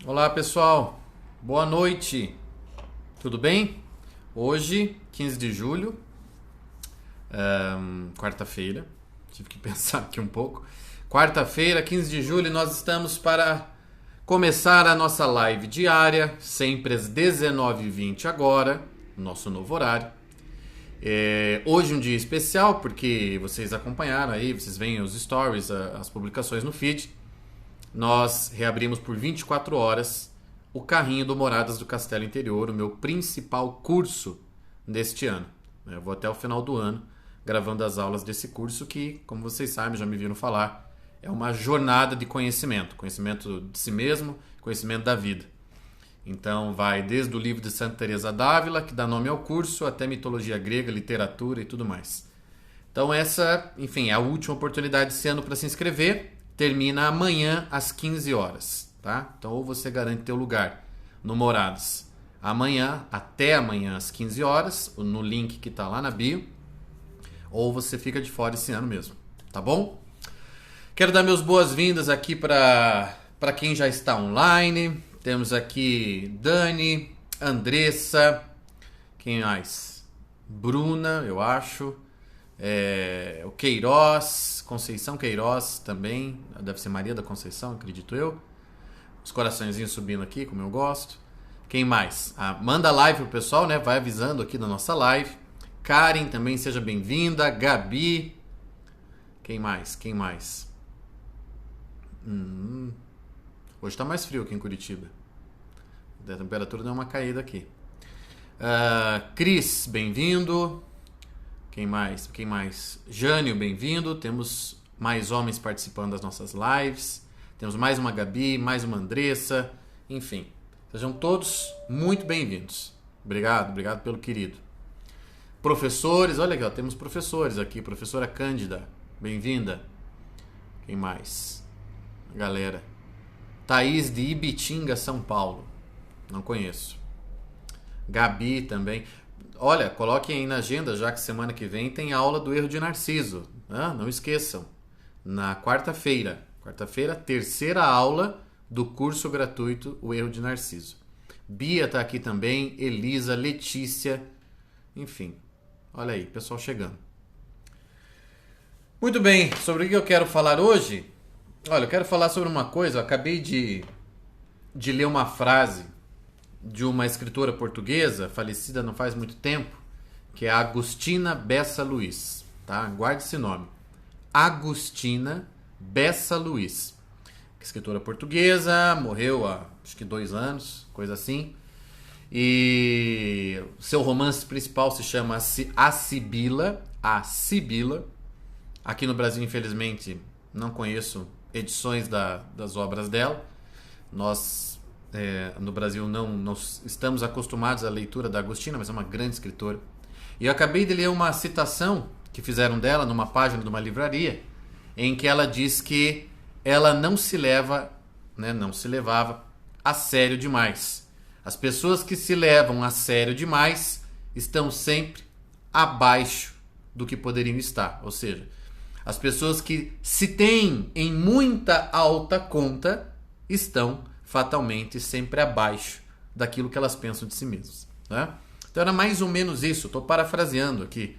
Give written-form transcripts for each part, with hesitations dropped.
Olá pessoal, boa noite, tudo bem? Hoje, 15 de julho, quarta-feira, tive que pensar aqui um pouco. Quarta-feira, 15 de julho, nós estamos para começar a nossa live diária, sempre às 19h20 agora, nosso novo horário. Hoje um dia especial porque vocês acompanharam aí, vocês veem os stories, as publicações no feed. Nós reabrimos por 24 horas o carrinho do Moradas do Castelo Interior, o meu principal curso deste ano. Eu vou até o final do ano gravando as aulas desse curso que, como vocês sabem, já me viram falar, é uma jornada de conhecimento. Conhecimento de si mesmo, conhecimento da vida. Então vai desde o livro de Santa Teresa d'Ávila, que dá nome ao curso, até mitologia grega, literatura e tudo mais. Então essa, enfim, é a última oportunidade desse ano para se inscrever. Termina amanhã às 15 horas, tá? Então ou você garante teu lugar no Moradas amanhã, até amanhã às 15 horas, no link que tá lá na bio, ou você fica de fora esse ano mesmo, tá bom? Quero dar meus boas-vindas aqui para quem já está online. Temos aqui Dani, Andressa, quem mais? Bruna, eu acho. O Queiroz, Conceição Queiroz também, deve ser Maria da Conceição, acredito eu. Os coraçõezinhos subindo aqui, como eu gosto. Quem mais? Manda live pro pessoal, né? Vai avisando aqui da nossa live. Karen também, seja bem-vinda. Gabi. Quem mais? Hoje tá mais frio aqui em Curitiba. A temperatura deu uma caída aqui. Cris, bem-vindo. Quem mais? Jânio, bem-vindo. Temos mais homens participando das nossas lives. Temos mais uma Gabi, mais uma Andressa. Enfim, sejam todos muito bem-vindos. Obrigado pelo querido. Professores, olha aqui, ó, temos professores aqui. Professora Cândida, bem-vinda. Quem mais? Galera. Thaís de Ibitinga, São Paulo. Não conheço. Gabi também. Olha, coloquem aí na agenda, já que semana que vem tem aula do erro de Narciso. Não esqueçam. Na quarta-feira, terceira aula do curso gratuito O Erro de Narciso. Bia está aqui também, Elisa, Letícia, enfim. Olha aí, pessoal chegando. Muito bem, sobre o que eu quero falar hoje? Olha, eu quero falar sobre uma coisa, eu acabei de ler uma frase de uma escritora portuguesa, falecida não faz muito tempo, que é a Agostina Bessa Luiz, tá? Guarde esse nome. Agostina Bessa Luiz. Escritora portuguesa, morreu há acho que 2 anos, coisa assim. E seu romance principal se chama A Sibila. Aqui no Brasil, infelizmente, não conheço edições das obras dela. Nós no Brasil não estamos acostumados à leitura da Agostina, mas é uma grande escritora. E eu acabei de ler uma citação que fizeram dela numa página de uma livraria, em que ela diz que ela não se levava a sério demais. As pessoas que se levam a sério demais estão sempre abaixo do que poderiam estar. Ou seja, as pessoas que se têm em muita alta conta estão fatalmente sempre abaixo daquilo que elas pensam de si mesmas, né? Então era mais ou menos isso. Estou parafraseando aqui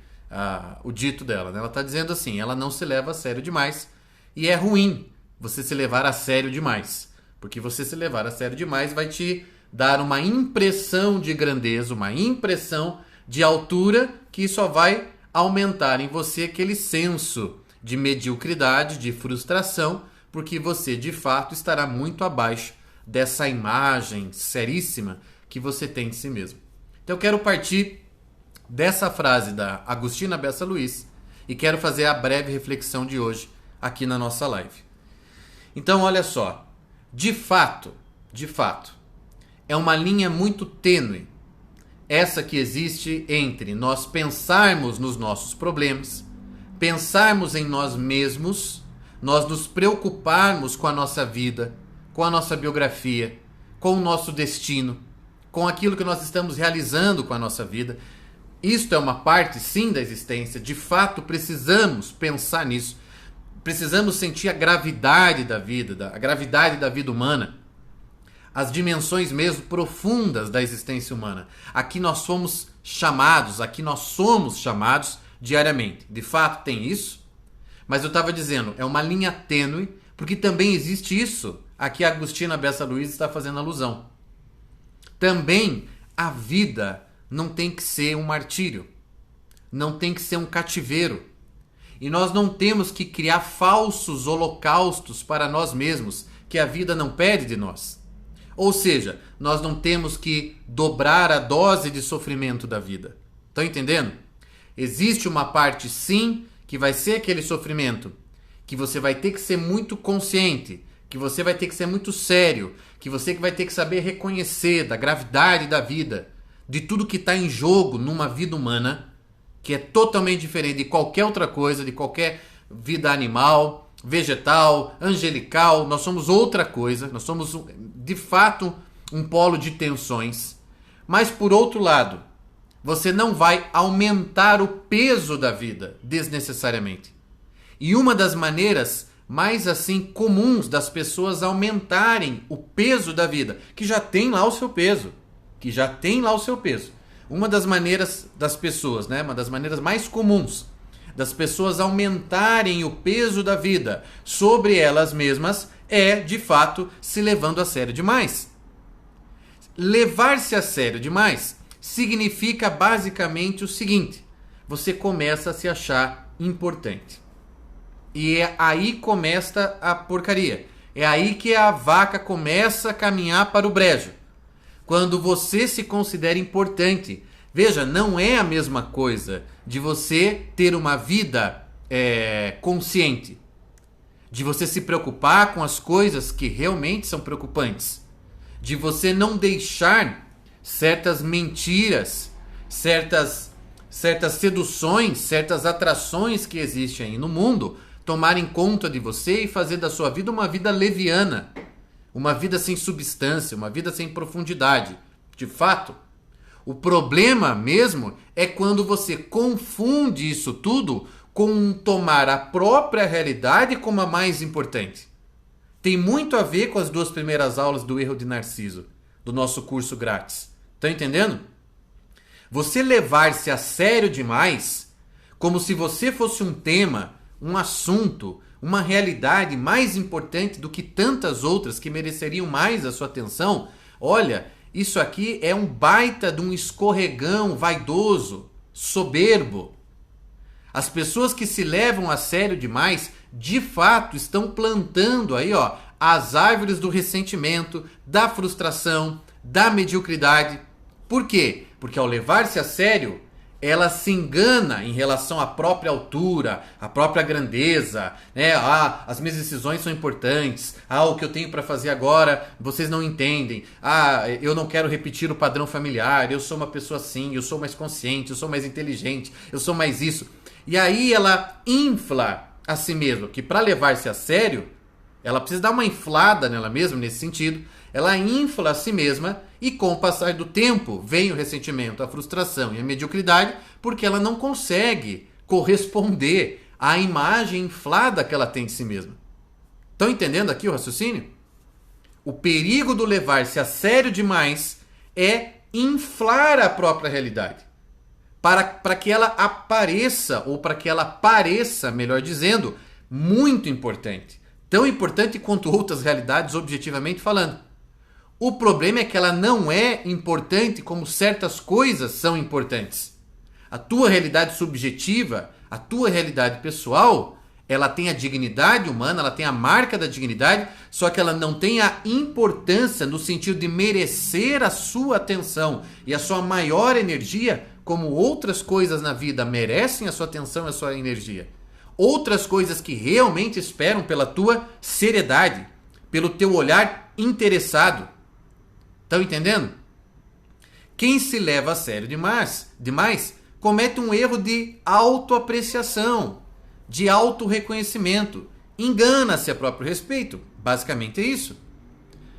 o dito dela, né? Ela está dizendo assim, ela não se leva a sério demais, e é ruim você se levar a sério demais, porque você se levar a sério demais vai te dar uma impressão de grandeza, uma impressão de altura, que só vai aumentar em você aquele senso de mediocridade, de frustração, porque você de fato estará muito abaixo dessa imagem seríssima que você tem de si mesmo. Então eu quero partir dessa frase da Agostina Bessa Luiz e quero fazer a breve reflexão de hoje aqui na nossa live. Então olha só, de fato, é uma linha muito tênue essa que existe entre nós pensarmos nos nossos problemas, pensarmos em nós mesmos, nós nos preocuparmos com a nossa vida, com a nossa biografia, com o nosso destino, com aquilo que nós estamos realizando com a nossa vida. Isto é uma parte, sim, da existência. De fato, precisamos pensar nisso. Precisamos sentir a gravidade da vida, a gravidade da vida humana. as dimensões mesmo profundas da existência humana. Aqui nós somos chamados diariamente. De fato tem isso, mas eu estava dizendo, é uma linha tênue, porque também existe isso a que a Agostina Bessa Luiz está fazendo alusão. Também a vida não tem que ser um martírio, não tem que ser um cativeiro. E nós não temos que criar falsos holocaustos para nós mesmos, que a vida não pede de nós. Ou seja, nós não temos que dobrar a dose de sofrimento da vida. Estão entendendo? Existe uma parte, sim, que vai ser aquele sofrimento, que você vai ter que ser muito consciente, que você vai ter que ser muito sério, que você vai ter que saber reconhecer da gravidade da vida, de tudo que está em jogo numa vida humana, que é totalmente diferente de qualquer outra coisa, de qualquer vida animal, vegetal, angelical. Nós somos outra coisa, nós somos de fato um polo de tensões. Mas por outro lado, você não vai aumentar o peso da vida desnecessariamente. E uma das maneiras mais assim comuns das pessoas aumentarem o peso da vida, que já tem lá o seu peso, uma das maneiras das pessoas, né? Uma das maneiras mais comuns das pessoas aumentarem o peso da vida sobre elas mesmas é, de fato, se levando a sério demais. Levar-se a sério demais significa basicamente o seguinte: você começa a se achar importante. E é aí que começa a porcaria. É aí que a vaca começa a caminhar para o brejo. Quando você se considera importante. Veja, não é a mesma coisa de você ter uma vida consciente. De você se preocupar com as coisas que realmente são preocupantes. De você não deixar certas mentiras, certas seduções, certas atrações que existem aí no mundo tomarem conta de você e fazer da sua vida uma vida leviana. Uma vida sem substância, uma vida sem profundidade. De fato, o problema mesmo é quando você confunde isso tudo com tomar a própria realidade como a mais importante. Tem muito a ver com as 2 primeiras aulas do Erro de Narciso, do nosso curso grátis. Tá entendendo? Você levar-se a sério demais, como se você fosse um tema, um assunto, uma realidade mais importante do que tantas outras que mereceriam mais a sua atenção. Olha, isso aqui é um baita de um escorregão vaidoso, soberbo. As pessoas que se levam a sério demais, de fato, estão plantando aí, ó, as árvores do ressentimento, da frustração, da mediocridade. Por quê? Porque ao levar-se a sério, ela se engana em relação à própria altura, à própria grandeza, né? As minhas decisões são importantes, o que eu tenho para fazer agora vocês não entendem, eu não quero repetir o padrão familiar, eu sou uma pessoa assim, eu sou mais consciente, eu sou mais inteligente, eu sou mais isso. E aí ela infla a si mesma, que para levar-se a sério, ela precisa dar uma inflada nela mesma nesse sentido, ela infla a si mesma e com o passar do tempo vem o ressentimento, a frustração e a mediocridade, porque ela não consegue corresponder à imagem inflada que ela tem de si mesma. Estão entendendo aqui o raciocínio? O perigo do levar-se a sério demais é inflar a própria realidade. Para que ela apareça, ou para que ela pareça, melhor dizendo, muito importante. Tão importante quanto outras realidades, objetivamente falando. O problema é que ela não é importante como certas coisas são importantes. A tua realidade subjetiva, a tua realidade pessoal, ela tem a dignidade humana, ela tem a marca da dignidade, só que ela não tem a importância no sentido de merecer a sua atenção e a sua maior energia, como outras coisas na vida merecem a sua atenção e a sua energia. Outras coisas que realmente esperam pela tua seriedade, pelo teu olhar interessado. Estão entendendo? Quem se leva a sério demais comete um erro de autoapreciação, de autorreconhecimento. Engana-se a próprio respeito. Basicamente é isso.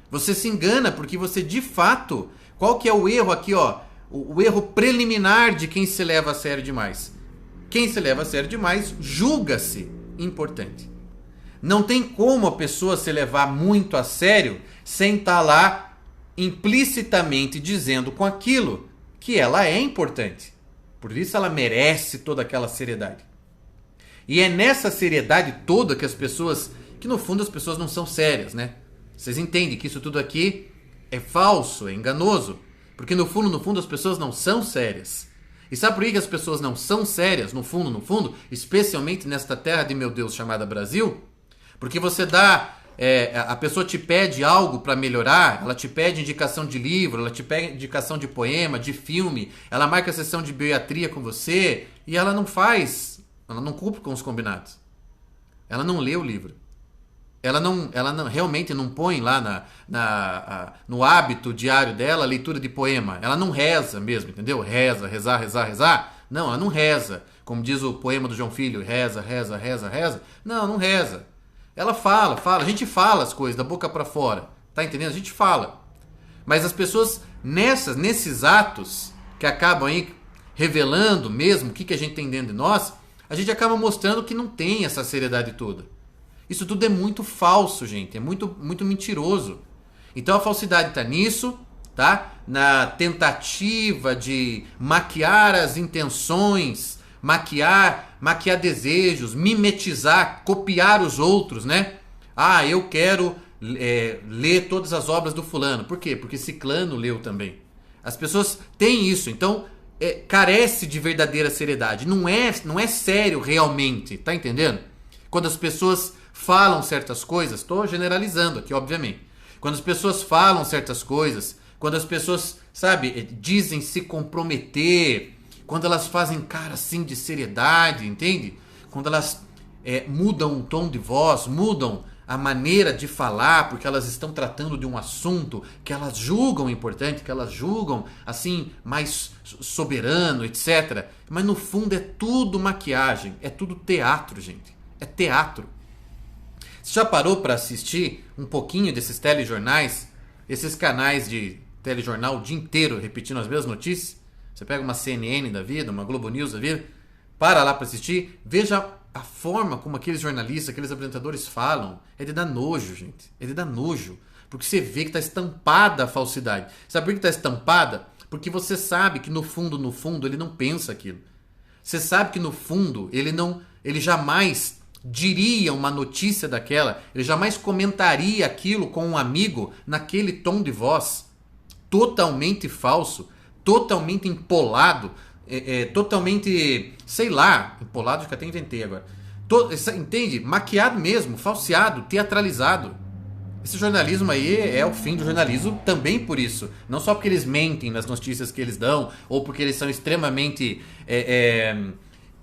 Você se engana porque você de fato... Qual que é o erro aqui, ó? O erro preliminar de quem se leva a sério demais. Quem se leva a sério demais julga-se importante. Não tem como a pessoa se levar muito a sério sem estar lá implicitamente dizendo com aquilo que ela é importante. Por isso ela merece toda aquela seriedade. E é nessa seriedade toda que as pessoas, que no fundo as pessoas não são sérias, né? Vocês entendem que isso tudo aqui é falso, é enganoso, porque no fundo as pessoas não são sérias. E sabe por que as pessoas não são sérias, no fundo, especialmente nesta terra de meu Deus chamada Brasil? Porque você dá, a pessoa te pede algo para melhorar, ela te pede indicação de livro, ela te pede indicação de poema, de filme, ela marca a sessão de bioatria com você e ela não faz, ela não cumpre com os combinados. Ela não lê o livro. Ela não realmente não põe lá no hábito diário dela a leitura de poema. Ela não reza mesmo, entendeu? Rezar. Não, ela não reza. Como diz o poema do João Filho, reza. Não, não reza. Ela fala. A gente fala as coisas da boca para fora. Tá entendendo? A gente fala. Mas as pessoas nesses atos que acabam aí revelando mesmo o que a gente tem dentro de nós, a gente acaba mostrando que não tem essa seriedade toda. Isso tudo é muito falso, gente. É muito, muito mentiroso. Então a falsidade está nisso, tá? Na tentativa de maquiar as intenções, maquiar desejos, mimetizar, copiar os outros, né? Ah, eu quero ler todas as obras do fulano. Por quê? Porque ciclano leu também. As pessoas têm isso, então carece de verdadeira seriedade. Não é sério realmente, tá entendendo? Quando as pessoas falam certas coisas, estou generalizando aqui, obviamente. Quando as pessoas falam certas coisas, quando as pessoas, sabe, dizem se comprometer, quando elas fazem cara assim de seriedade, entende? Quando elas mudam o tom de voz, mudam a maneira de falar, porque elas estão tratando de um assunto que elas julgam importante, que elas julgam assim mais soberano, etc. Mas no fundo é tudo maquiagem, é tudo teatro, gente. É teatro. Você já parou para assistir um pouquinho desses telejornais, esses canais de telejornal o dia inteiro repetindo as mesmas notícias? Você pega uma CNN da vida, uma Globo News da vida, para lá para assistir, veja a forma como aqueles jornalistas, aqueles apresentadores falam. É de dar nojo, gente. É de dar nojo. Porque você vê que está estampada a falsidade. Sabe por que está estampada? Porque você sabe que no fundo, ele não pensa aquilo. Você sabe que no fundo, ele jamais diria uma notícia daquela, ele jamais comentaria aquilo com um amigo naquele tom de voz totalmente falso, totalmente empolado, totalmente, sei lá, empolado acho que até inventei agora, entende? Maquiado mesmo, falseado, teatralizado. Esse jornalismo aí é o fim do jornalismo também por isso, não só porque eles mentem nas notícias que eles dão, ou porque eles são extremamente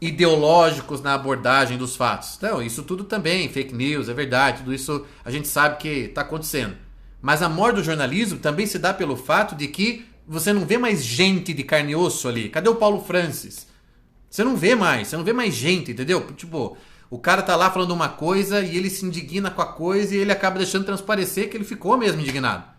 ideológicos na abordagem dos fatos. Então, isso tudo também, fake news, é verdade, tudo isso a gente sabe que está acontecendo. Mas a morte do jornalismo também se dá pelo fato de que você não vê mais gente de carne e osso ali. Cadê o Paulo Francis? Você não vê mais gente, entendeu? Tipo, o cara tá lá falando uma coisa e ele se indigna com a coisa e ele acaba deixando transparecer que ele ficou mesmo indignado.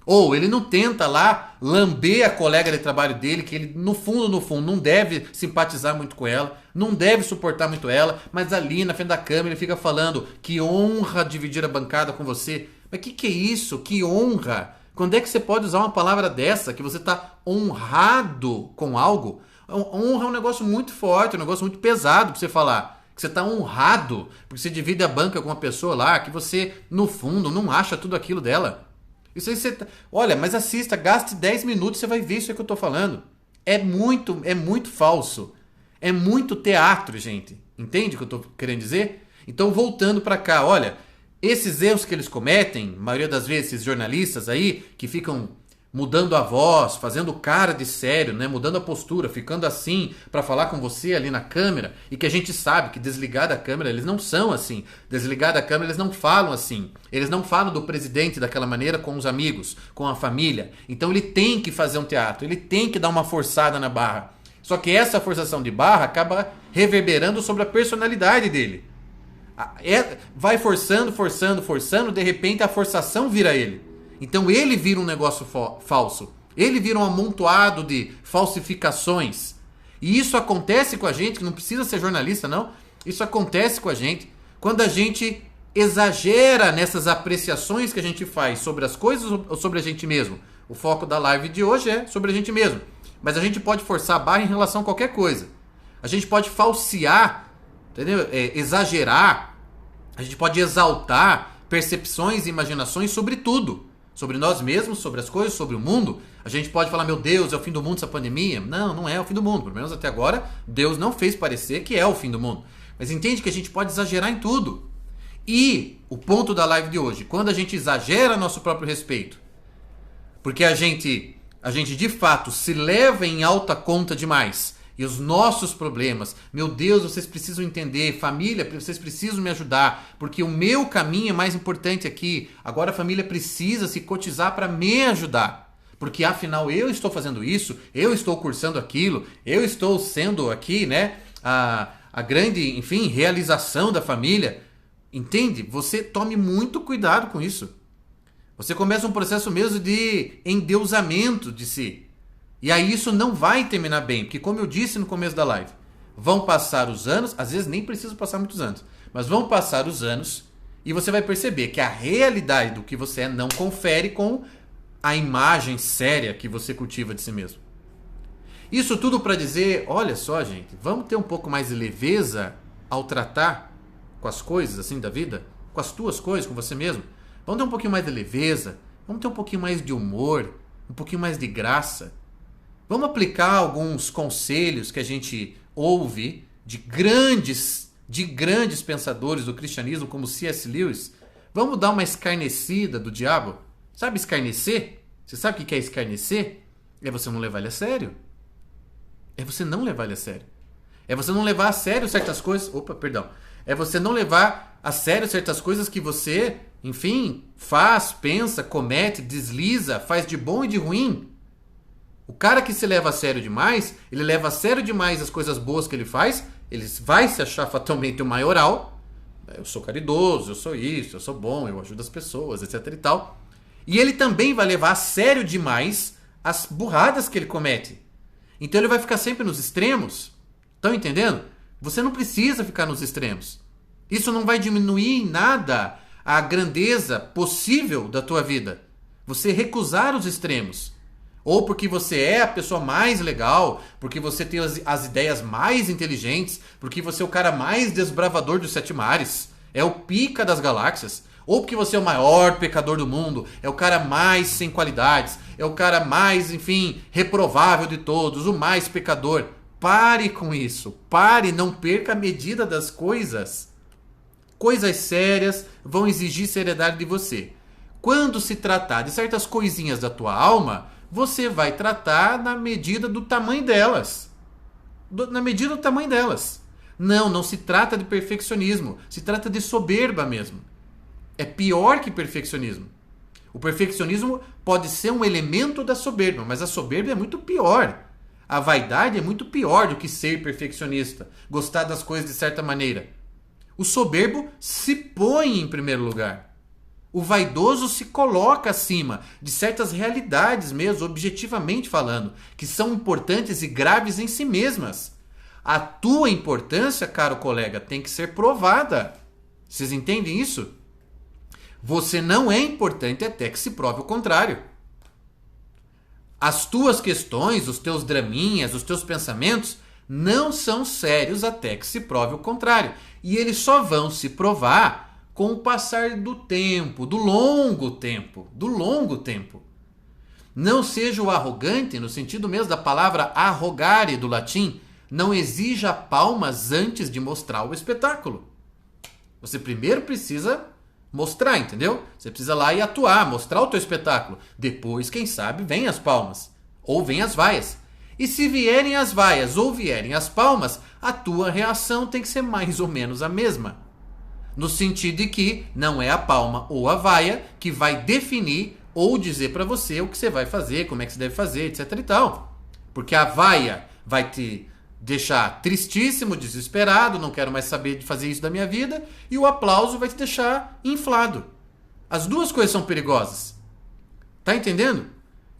Ou ele não tenta lá lamber a colega de trabalho dele, que ele no fundo, não deve simpatizar muito com ela, não deve suportar muito ela, mas ali na frente da câmera ele fica falando que honra dividir a bancada com você. Mas que é isso? Que honra? Quando é que você pode usar uma palavra dessa, que você está honrado com algo? Honra é um negócio muito forte, um negócio muito pesado para você falar. Que você está honrado porque você divide a banca com uma pessoa lá, que você, no fundo, não acha tudo aquilo dela. Isso aí você olha, mas assista, gaste 10 minutos, você vai ver isso aí que eu tô falando. É muito falso. É muito teatro, gente. Entende o que eu tô querendo dizer? Então, voltando para cá, olha, esses erros que eles cometem, a maioria das vezes, esses jornalistas aí, que ficam mudando a voz, fazendo cara de sério, né? Mudando a postura, ficando assim para falar com você ali na câmera, e que a gente sabe que desligado da câmera eles não são assim. Desligado da câmera eles não falam assim. Eles não falam do presidente daquela maneira com os amigos, com a família. Então ele tem que fazer um teatro, ele tem que dar uma forçada na barra. Só que essa forçação de barra acaba reverberando sobre a personalidade dele. Vai forçando, de repente a forçação vira ele. Então ele vira um negócio falso. Ele vira um amontoado de falsificações. E isso acontece com a gente, que não precisa ser jornalista, não. Isso acontece com a gente quando a gente exagera nessas apreciações que a gente faz sobre as coisas ou sobre a gente mesmo. O foco da live de hoje é sobre a gente mesmo. Mas a gente pode forçar a barra em relação a qualquer coisa. A gente pode falsear, entendeu? Exagerar. A gente pode exaltar percepções e imaginações sobre tudo. Sobre nós mesmos, sobre as coisas, sobre o mundo. A gente pode falar, meu Deus, é o fim do mundo essa pandemia. Não, não é o fim do mundo. Pelo menos até agora, Deus não fez parecer que é o fim do mundo. Mas entende que a gente pode exagerar em tudo. E o ponto da live de hoje, quando a gente exagera a nosso próprio respeito, porque a gente de fato se leva em alta conta demais, e os nossos problemas, meu Deus, vocês precisam entender, família, vocês precisam me ajudar, porque o meu caminho é mais importante aqui, agora a família precisa se cotizar para me ajudar, porque afinal eu estou fazendo isso, eu estou cursando aquilo, eu estou sendo aqui, né, a grande, enfim, realização da família. Entende? Você tome muito cuidado com isso. Você começa um processo mesmo de endeusamento de si. E aí isso não vai terminar bem, porque como eu disse no começo da live, vão passar os anos, às vezes nem precisa passar muitos anos, mas vão passar os anos e você vai perceber que a realidade do que você é não confere com a imagem séria que você cultiva de si mesmo. Isso tudo para dizer, olha só, gente, vamos ter um pouco mais de leveza ao tratar com as coisas assim da vida, com as tuas coisas, com você mesmo. Vamos ter um pouquinho mais de leveza, vamos ter um pouquinho mais de humor, um pouquinho mais de graça. Vamos aplicar alguns conselhos que a gente ouve de grandes pensadores do cristianismo, como C.S. Lewis. Vamos dar uma escarnecida do diabo. Sabe escarnecer? Você sabe o que é escarnecer? É você não levar ele a sério. É você não levar ele a sério. É você não levar a sério certas coisas. É você não levar a sério certas coisas que você, enfim, faz, pensa, comete, desliza, faz de bom e de ruim. O cara que se leva a sério demais, ele leva a sério demais as coisas boas que ele faz, ele vai se achar fatalmente o maioral. Eu sou caridoso, eu sou isso, eu sou bom, eu ajudo as pessoas, etc e tal. E ele também vai levar a sério demais as burradas que ele comete. Então ele vai ficar sempre nos extremos. Estão entendendo? Você não precisa ficar nos extremos. Isso não vai diminuir em nada a grandeza possível da tua vida. Você recusar os extremos. Ou porque você é a pessoa mais legal, porque você tem as ideias mais inteligentes, porque você é o cara mais desbravador dos 7 mares, é o pica das galáxias, ou porque você é o maior pecador do mundo, é o cara mais sem qualidades, é o cara mais, enfim, reprovável de todos, o mais pecador. Pare com isso. Pare, não perca a medida das coisas. Coisas sérias vão exigir seriedade de você. Quando se tratar de certas coisinhas da tua alma, você vai tratar na medida do tamanho delas. Na medida do tamanho delas. Não se trata de perfeccionismo. Se trata de soberba mesmo. É pior que perfeccionismo. O perfeccionismo pode ser um elemento da soberba, mas a soberba é muito pior. A vaidade é muito pior do que ser perfeccionista, gostar das coisas de certa maneira. O soberbo se põe em primeiro lugar. O vaidoso se coloca acima de certas realidades mesmo, objetivamente falando, que são importantes e graves em si mesmas. A tua importância, caro colega, tem que ser provada. Vocês entendem isso? Você não é importante até que se prove o contrário. As tuas questões, os teus draminhas, os teus pensamentos não são sérios até que se prove o contrário. E eles só vão se provar com o passar do tempo, do longo tempo. Não seja o arrogante, no sentido mesmo da palavra arrogare do latim. Não exija palmas antes de mostrar o espetáculo. Você primeiro precisa mostrar, entendeu? Você precisa lá e atuar, mostrar o teu espetáculo. Depois, quem sabe, vem as palmas. Ou vem as vaias. E se vierem as vaias ou vierem as palmas, a tua reação tem que ser mais ou menos a mesma. No sentido de que não é a palma ou a vaia que vai definir ou dizer para você o que você vai fazer, como é que você deve fazer, etc e tal. Porque a vaia vai te deixar tristíssimo, desesperado, não quero mais saber de fazer isso da minha vida, e o aplauso vai te deixar inflado. As duas coisas são perigosas. Tá entendendo?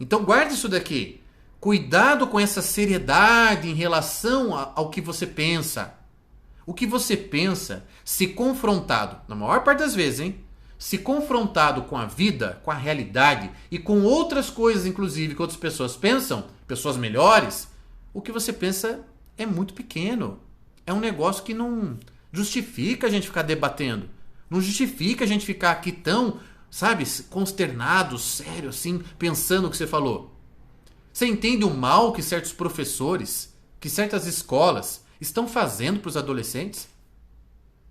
Então guarde isso daqui. Cuidado com essa seriedade em relação ao que você pensa. O que você pensa se confrontado, na maior parte das vezes, hein? Se confrontado com a vida, com a realidade e com outras coisas, inclusive, que outras pessoas pensam, pessoas melhores, o que você pensa é muito pequeno. É um negócio que não justifica a gente ficar debatendo. Não justifica a gente ficar aqui tão, sabe, consternado, sério, assim, pensando o que você falou. Você entende o mal que certos professores, que certas escolas estão fazendo para os adolescentes?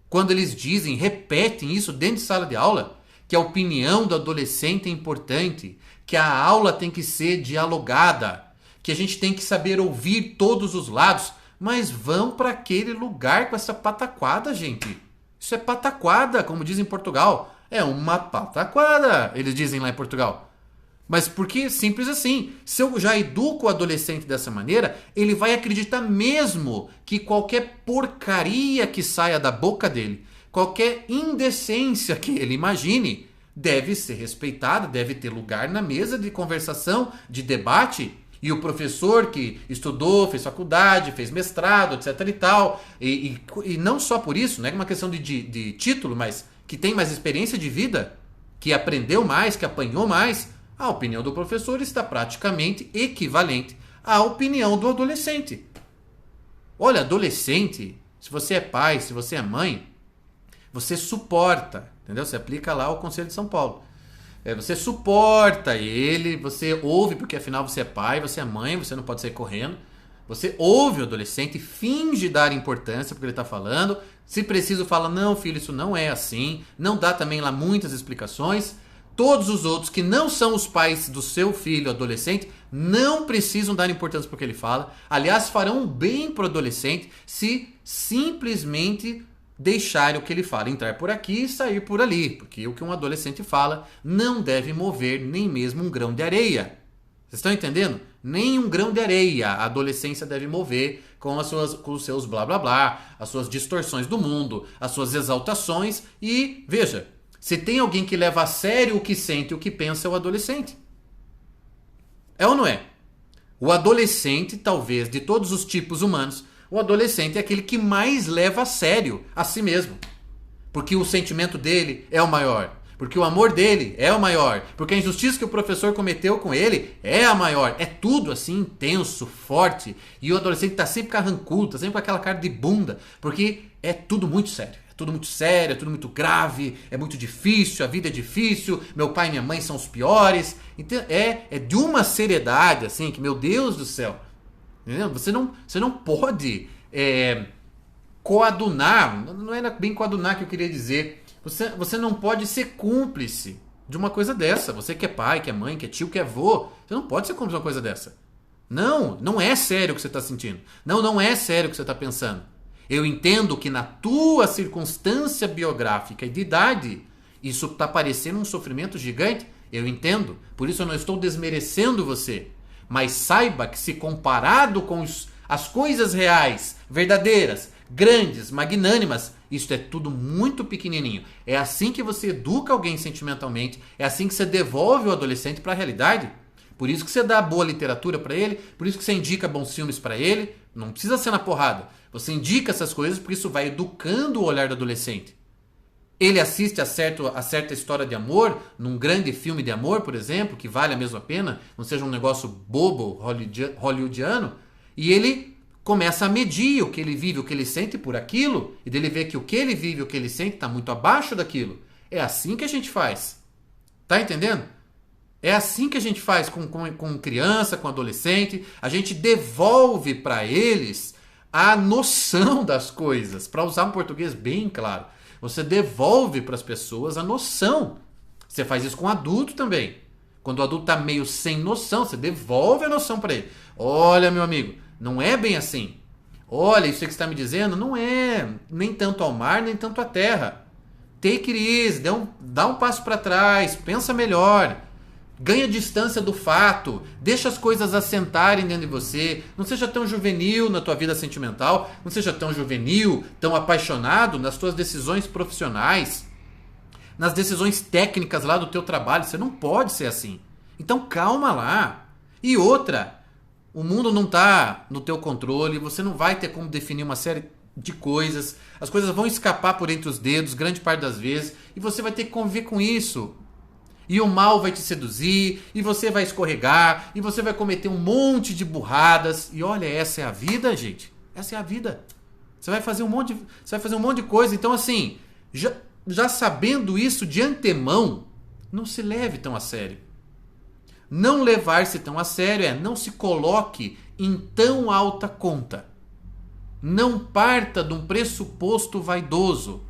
Quando eles dizem, repetem isso dentro de sala de aula, que a opinião do adolescente é importante, que a aula tem que ser dialogada, que a gente tem que saber ouvir todos os lados, mas vão para aquele lugar com essa pataquada, gente. Isso é pataquada, como dizem em Portugal. É uma pataquada, eles dizem lá em Portugal. Mas porque simples assim. Se eu já educo o adolescente dessa maneira, ele vai acreditar mesmo que qualquer porcaria que saia da boca dele, qualquer indecência que ele imagine, deve ser respeitada, deve ter lugar na mesa de conversação, de debate. E o professor que estudou, fez faculdade, fez mestrado, etc e tal, e não só por isso, não é uma questão de título, mas que tem mais experiência de vida, que aprendeu mais, que apanhou mais, a opinião do professor está praticamente equivalente à opinião do adolescente. Olha, adolescente, se você é pai, se você é mãe, você suporta, entendeu? Você aplica lá o Conselho de São Paulo. Você suporta ele, você ouve, porque afinal você é pai, você é mãe, você não pode sair correndo. Você ouve o adolescente, finge dar importância porque ele está falando. Se preciso, fala, não filho, isso não é assim. Não dá também lá muitas explicações. Todos os outros que não são os pais do seu filho adolescente não precisam dar importância porque ele fala. Aliás, farão bem para o adolescente se simplesmente deixarem o que ele fala entrar por aqui e sair por ali. Porque o que um adolescente fala não deve mover nem mesmo um grão de areia. Vocês estão entendendo? Nem um grão de areia a adolescência deve mover com os seus blá blá blá, as suas distorções do mundo, as suas exaltações. E veja, se tem alguém que leva a sério o que sente e o que pensa, é o adolescente. É ou não é? O adolescente, talvez, de todos os tipos humanos, o adolescente é aquele que mais leva a sério a si mesmo. Porque o sentimento dele é o maior. Porque o amor dele é o maior. Porque a injustiça que o professor cometeu com ele é a maior. É tudo assim intenso, forte. E o adolescente está sempre carrancudo, está sempre com aquela cara de bunda. Porque é tudo muito sério. É tudo muito sério, é tudo muito grave, é muito difícil, a vida é difícil, meu pai e minha mãe são os piores. Então é de uma seriedade assim que, meu Deus do céu. Entendeu? Você não pode coadunar, não era bem coadunar que eu queria dizer. Você não pode ser cúmplice de uma coisa dessa. Você que é pai, que é mãe, que é tio, que é avô, você não pode ser cúmplice de uma coisa dessa. Não é sério o que você está sentindo. Não é sério o que você está pensando. Eu entendo que na tua circunstância biográfica e de idade, isso está parecendo um sofrimento gigante. Eu entendo. Por isso eu não estou desmerecendo você. Mas saiba que se comparado com as coisas reais, verdadeiras, grandes, magnânimas, isso é tudo muito pequenininho. É assim que você educa alguém sentimentalmente, é assim que você devolve o adolescente para a realidade. Por isso que você dá boa literatura para ele, por isso que você indica bons filmes para ele. Não precisa ser na porrada. Você indica essas coisas porque isso vai educando o olhar do adolescente. Ele assiste a certa história de amor, num grande filme de amor, por exemplo, que vale a mesma pena, não seja um negócio bobo hollywoodiano, e ele começa a medir o que ele vive, o que ele sente por aquilo, e dele ver que o que ele vive, o que ele sente está muito abaixo daquilo. É assim que a gente faz. Tá entendendo? É assim que a gente faz com criança, com adolescente. A gente devolve para eles a noção das coisas, para usar um português bem claro. Você devolve para as pessoas a noção. Você faz isso com adulto também. Quando o adulto está meio sem noção, você devolve a noção para ele. Olha, meu amigo, não é bem assim. Olha, isso que você está me dizendo não é nem tanto ao mar, nem tanto à terra. Take it easy, dá um passo para trás, pensa melhor. Ganha distância do fato, deixa as coisas assentarem dentro de você, não seja tão juvenil na tua vida sentimental, não seja tão juvenil, tão apaixonado nas tuas decisões profissionais, nas decisões técnicas lá do teu trabalho. Você não pode ser assim. Então calma lá. E outra, o mundo não está no teu controle, você não vai ter como definir uma série de coisas, as coisas vão escapar por entre os dedos, grande parte das vezes, e você vai ter que conviver com isso. E o mal vai te seduzir, e você vai escorregar, e você vai cometer um monte de burradas. E olha, essa é a vida, gente. Essa é a vida. Você vai fazer um monte de coisa. Então, assim, já sabendo isso de antemão, não se leve tão a sério. Não levar-se tão a sério não se coloque em tão alta conta. Não parta de um pressuposto vaidoso.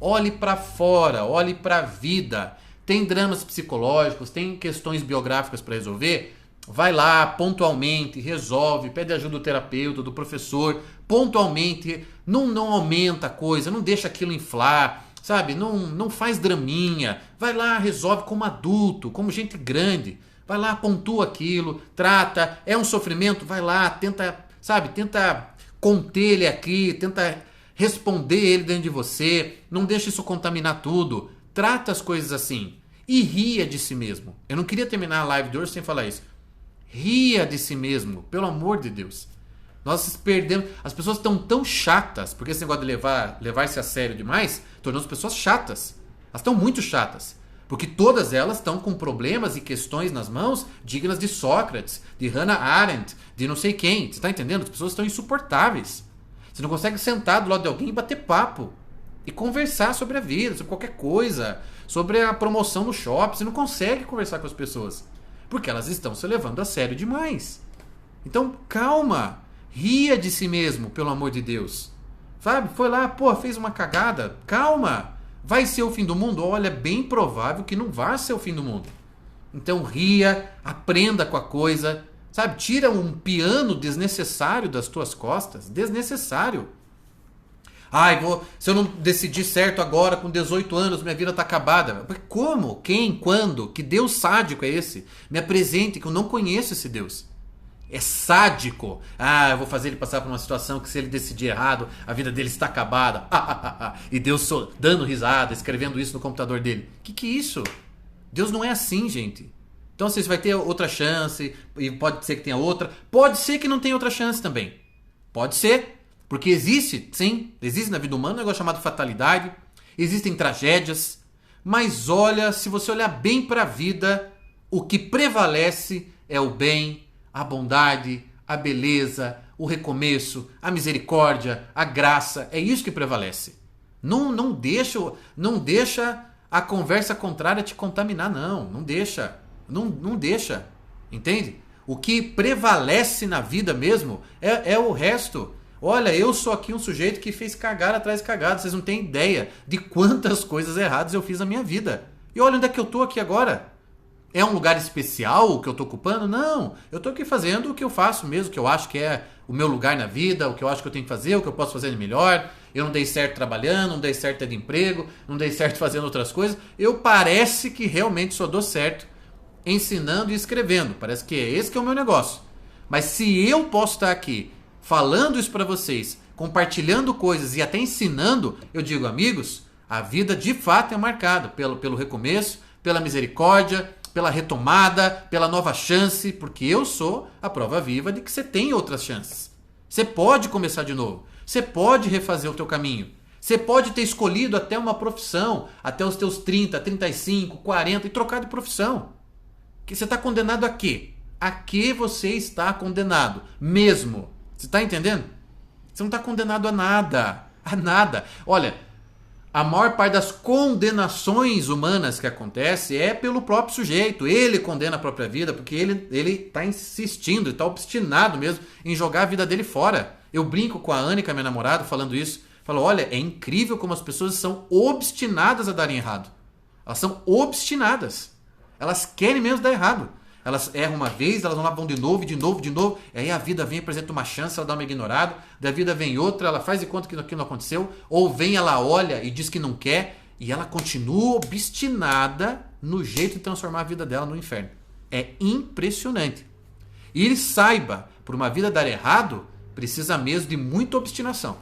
Olhe para fora, olhe para a vida. Tem dramas psicológicos, tem questões biográficas para resolver? Vai lá, pontualmente, resolve, pede ajuda do terapeuta, do professor, pontualmente, não aumenta a coisa, não deixa aquilo inflar, sabe? Não faz draminha, vai lá, resolve como adulto, como gente grande, vai lá, pontua aquilo, trata, é um sofrimento, vai lá, tenta conter ele aqui, tenta responder ele dentro de você, não deixa isso contaminar tudo. Trata as coisas assim. E ria de si mesmo. Eu não queria terminar a live de hoje sem falar isso. Ria de si mesmo, pelo amor de Deus. Nós perdemos. As pessoas estão tão chatas, porque esse negócio de levar-se a sério demais tornou as pessoas chatas. Elas estão muito chatas. Porque todas elas estão com problemas e questões nas mãos dignas de Sócrates, de Hannah Arendt, de não sei quem. Você está entendendo? As pessoas estão insuportáveis. Você não consegue sentar do lado de alguém e bater papo. E conversar sobre a vida, sobre qualquer coisa, sobre a promoção no shopping. Você não consegue conversar com as pessoas, porque elas estão se levando a sério demais. Então, calma. Ria de si mesmo, pelo amor de Deus. Sabe? Foi lá, fez uma cagada. Calma. Vai ser o fim do mundo? Olha, é bem provável que não vá ser o fim do mundo. Então, ria, aprenda com a coisa. Sabe? Tira um piano desnecessário das tuas costas. Desnecessário. Se eu não decidir certo agora, com 18 anos, minha vida está acabada. Como? Quem? Quando? Que Deus sádico é esse? Me apresente, que eu não conheço esse Deus. É sádico. Eu vou fazer ele passar por uma situação que se ele decidir errado, a vida dele está acabada. E Deus dando risada, escrevendo isso no computador dele. Que é isso? Deus não é assim, gente. Então você vai ter outra chance, e pode ser que tenha outra. Pode ser que não tenha outra chance também. Pode ser. Porque existe na vida humana um negócio chamado fatalidade, existem tragédias, mas olha, se você olhar bem para a vida, o que prevalece é o bem, a bondade, a beleza, o recomeço, a misericórdia, a graça, é isso que prevalece. Não deixa a conversa contrária te contaminar, não deixa, não deixa, entende? O que prevalece na vida mesmo é o resto. Olha, eu sou aqui um sujeito que fez cagada atrás de cagada. Vocês não têm ideia de quantas coisas erradas eu fiz na minha vida. E olha onde é que eu tô aqui agora. É um lugar especial o que eu tô ocupando? Não. Eu tô aqui fazendo o que eu faço mesmo, o que eu acho que é o meu lugar na vida, o que eu acho que eu tenho que fazer, o que eu posso fazer de melhor. Eu não dei certo trabalhando, não dei certo tendo emprego, não dei certo fazendo outras coisas. Eu parece que realmente só dou certo ensinando e escrevendo. Parece que é esse que é o meu negócio. Mas se eu posso estar aqui falando isso para vocês, compartilhando coisas e até ensinando, eu digo, amigos, a vida de fato é marcada pelo recomeço, pela misericórdia, pela retomada, pela nova chance, porque eu sou a prova viva de que você tem outras chances. Você pode começar de novo, você pode refazer o teu caminho, você pode ter escolhido até uma profissão, até os teus 30, 35, 40 e trocar de profissão. Que você está condenado a quê? A que você está condenado? Mesmo. Você está entendendo? Você não está condenado a nada. A nada. Olha, a maior parte das condenações humanas que acontece é pelo próprio sujeito. Ele condena a própria vida porque ele está insistindo, está obstinado mesmo em jogar a vida dele fora. Eu brinco com a Annika, minha namorada, falando isso. Falo, olha, é incrível como as pessoas são obstinadas a darem errado. Elas são obstinadas. Elas querem mesmo dar errado. Elas erram uma vez, elas vão lá, vão de novo, de novo, de novo. Aí a vida vem, apresenta uma chance, ela dá uma ignorada. Da vida vem outra, ela faz de conta que aquilo não aconteceu. Ou vem, ela olha e diz que não quer. E ela continua obstinada no jeito de transformar a vida dela no inferno. É impressionante. E saiba, por uma vida dar errado, precisa mesmo de muita obstinação.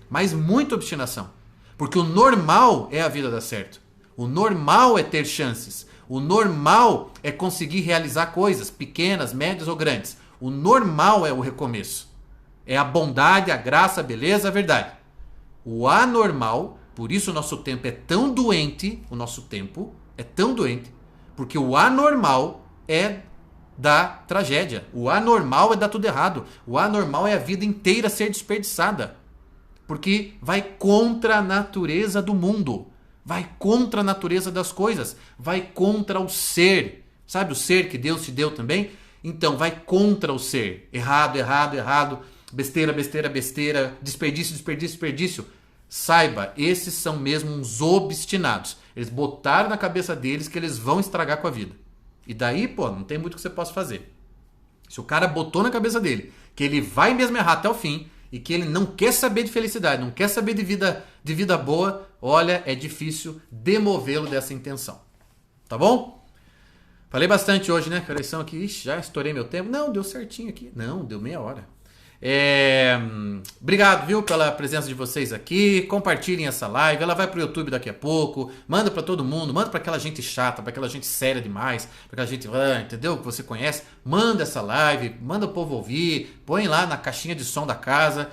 Mas muita obstinação. Porque o normal é a vida dar certo. O normal é ter chances. O normal é conseguir realizar coisas pequenas, médias ou grandes. O normal é o recomeço. É a bondade, a graça, a beleza, a verdade. O anormal, por isso o nosso tempo é tão doente, o nosso tempo é tão doente, porque o anormal é da tragédia. O anormal é dar tudo errado. O anormal é a vida inteira ser desperdiçada. Porque vai contra a natureza do mundo. Vai contra a natureza das coisas. Vai contra o ser. Sabe o ser que Deus te deu também? Então, vai contra o ser. Errado, errado, errado. Besteira, besteira, besteira. Desperdício, desperdício, desperdício. Saiba, esses são mesmo uns obstinados. Eles botaram na cabeça deles que eles vão estragar com a vida. E daí, pô, não tem muito que você possa fazer. Se o cara botou na cabeça dele que ele vai mesmo errar até o fim e que ele não quer saber de felicidade, não quer saber de vida boa, olha, é difícil demovê-lo dessa intenção. Tá bom? Falei bastante hoje, né? Correção aqui. Ixi, já estourei meu tempo. Não, deu certinho aqui. Não, deu meia hora. Obrigado, viu, pela presença de vocês aqui. Compartilhem essa live, ela vai pro YouTube daqui a pouco. Manda pra todo mundo, manda pra aquela gente chata, pra aquela gente séria demais, pra aquela gente, entendeu, que você conhece. Manda essa live, manda o povo ouvir, põe lá na caixinha de som da casa.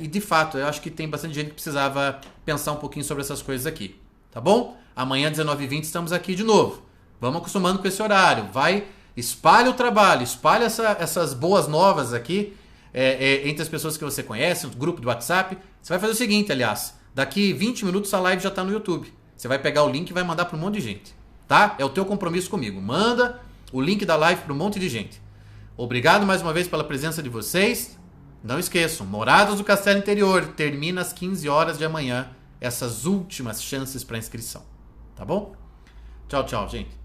E de fato, eu acho que tem bastante gente que precisava pensar um pouquinho sobre essas coisas aqui, tá bom? Amanhã 19h20 estamos aqui de novo. Vamos acostumando com esse horário. Espalha o trabalho, espalha essas boas novas aqui entre as pessoas que você conhece, no grupo do WhatsApp. Você vai fazer o seguinte, aliás, daqui 20 minutos a live já está no YouTube. Você vai pegar o link e vai mandar para um monte de gente, tá? É o teu compromisso comigo. Manda o link da live para um monte de gente. Obrigado mais uma vez pela presença de vocês. Não esqueçam, Moradas do Castelo Interior termina às 15 horas de amanhã essas últimas chances para inscrição, tá bom? Tchau, tchau, gente.